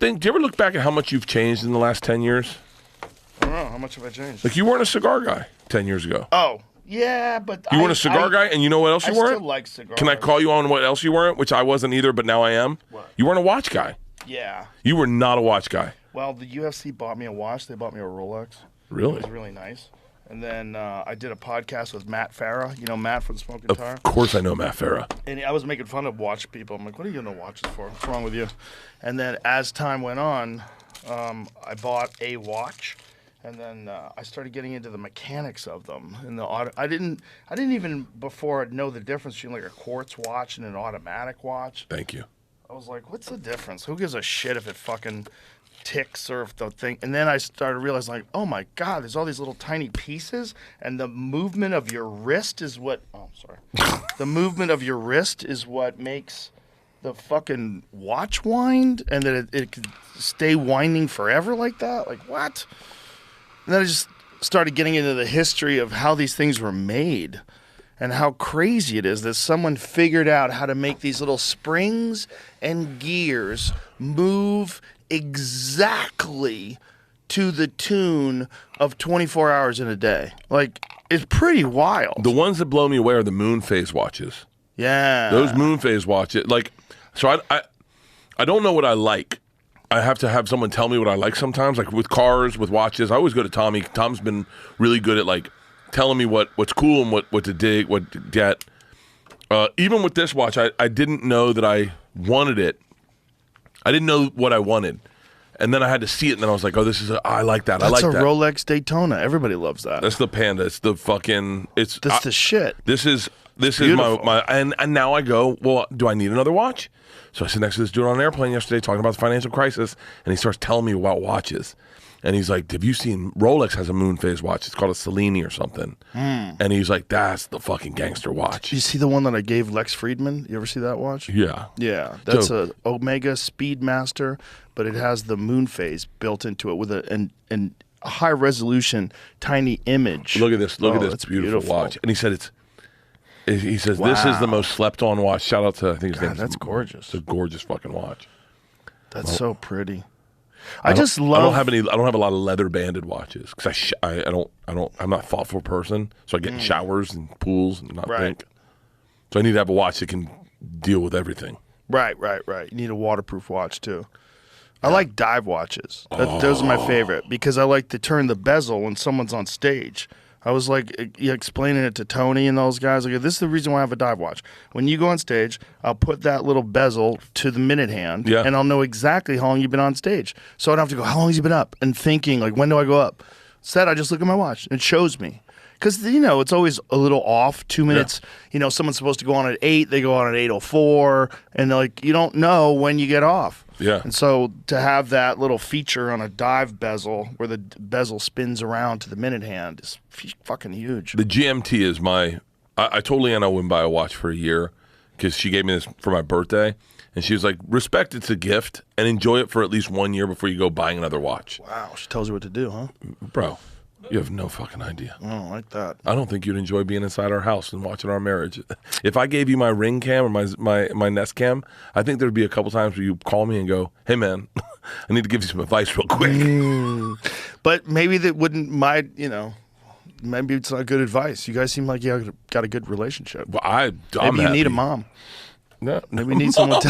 think? Do you ever look back at how much you've changed in the last 10 years? I don't know. How much have I changed? Like, you weren't a cigar guy 10 years ago. Oh, yeah, but You weren't a cigar guy, and you know what else you weren't? I still like cigars. Can I call you on what else you weren't? Which I wasn't either, but now I am. What? You weren't a watch guy. Yeah. You were not a watch guy. Well, the UFC bought me a watch. They bought me a Rolex. Really? It was really nice. And then I did a podcast with Matt Farah. You know Matt from Smoking Tire? Of course I know Matt Farah. And I was making fun of watch people. I'm like, what are you going to watch this for? What's wrong with you? And then as time went on, I bought a watch. And then I started getting into the mechanics of them. And I didn't even before know the difference between like a quartz watch and an automatic watch. Thank you. I was like, what's the difference? Who gives a shit if it fucking ticks or if the thing? And then I started realizing, like, oh my God, there's all these little tiny pieces, and the movement of your wrist is what. Oh, sorry. The movement of your wrist is what makes the fucking watch wind, and that it could stay winding forever like that. Like what? And then I just started getting into the history of how these things were made. And how crazy it is that someone figured out how to make these little springs and gears move exactly to the tune of 24 hours in a day. Like, it's pretty wild. The ones that blow me away are the moon phase watches. Yeah. Those moon phase watches. Like, so I don't know what I like. I have to have someone tell me what I like sometimes. Like with cars, with watches, I always go to Tommy. Tom's been really good at like telling me what's cool and what to dig, what to get. Even with this watch, I didn't know that I wanted it. I didn't know what I wanted. And then I had to see it, and then I was like, oh, I like that. I like that. That's a Rolex Daytona. Everybody loves that. That's the Panda. It's the fucking, That's the shit. This is beautiful. my and now I go, well, do I need another watch? So I sit next to this dude on an airplane yesterday talking about the financial crisis, and he starts telling me about watches. And he's like, have you seen, Rolex has a moon phase watch. It's called a Cellini or something. And he's like, that's the fucking gangster watch. You see the one that I gave Lex Friedman? You ever see that watch? Yeah. Yeah. That's a Omega Speedmaster, but it has the moon phase built into it with a high resolution, tiny image. Look at this. Look at this it's beautiful watch. And he said he says, this is the most slept on watch. Shout out to, I think his name. That's gorgeous. It's a gorgeous fucking watch. That's so pretty. I don't have a lot of leather banded watches because I'm not a thoughtful person, so I get in showers and pools and not think. So I need to have a watch that can deal with everything. Right. You need a waterproof watch too. I like dive watches. Those are my favorite because I like to turn the bezel when someone's on stage. I was like explaining it to Tony and those guys. Like, this is the reason why I have a dive watch. When you go on stage, I'll put that little bezel to the minute hand, and I'll know exactly how long you've been on stage. So I don't have to go, how long has he been up? And thinking, like, when do I go up? Instead, I just look at my watch, and it shows me. Because, it's always a little off, 2 minutes. Yeah. Someone's supposed to go on at 8, they go on at 8:04, and, like, you don't know when you get off. Yeah. And so to have that little feature on a dive bezel where the bezel spins around to the minute hand is fucking huge. The GMT is I told Leanne I wouldn't buy a watch for a year because she gave me this for my birthday. And she was like, respect it's a gift and enjoy it for at least 1 year before you go buying another watch. Wow. She tells you what to do, huh? Bro, you have no fucking idea. I don't like that. I don't think you'd enjoy being inside our house and watching our marriage. If I gave you my Ring cam or my Nest cam, I think there'd be a couple times where you call me and go, hey, man, I need to give you some advice real quick. But maybe that wouldn't maybe it's not good advice. You guys seem like you got a good relationship. Well, maybe you need a mom. No, maybe you need someone to...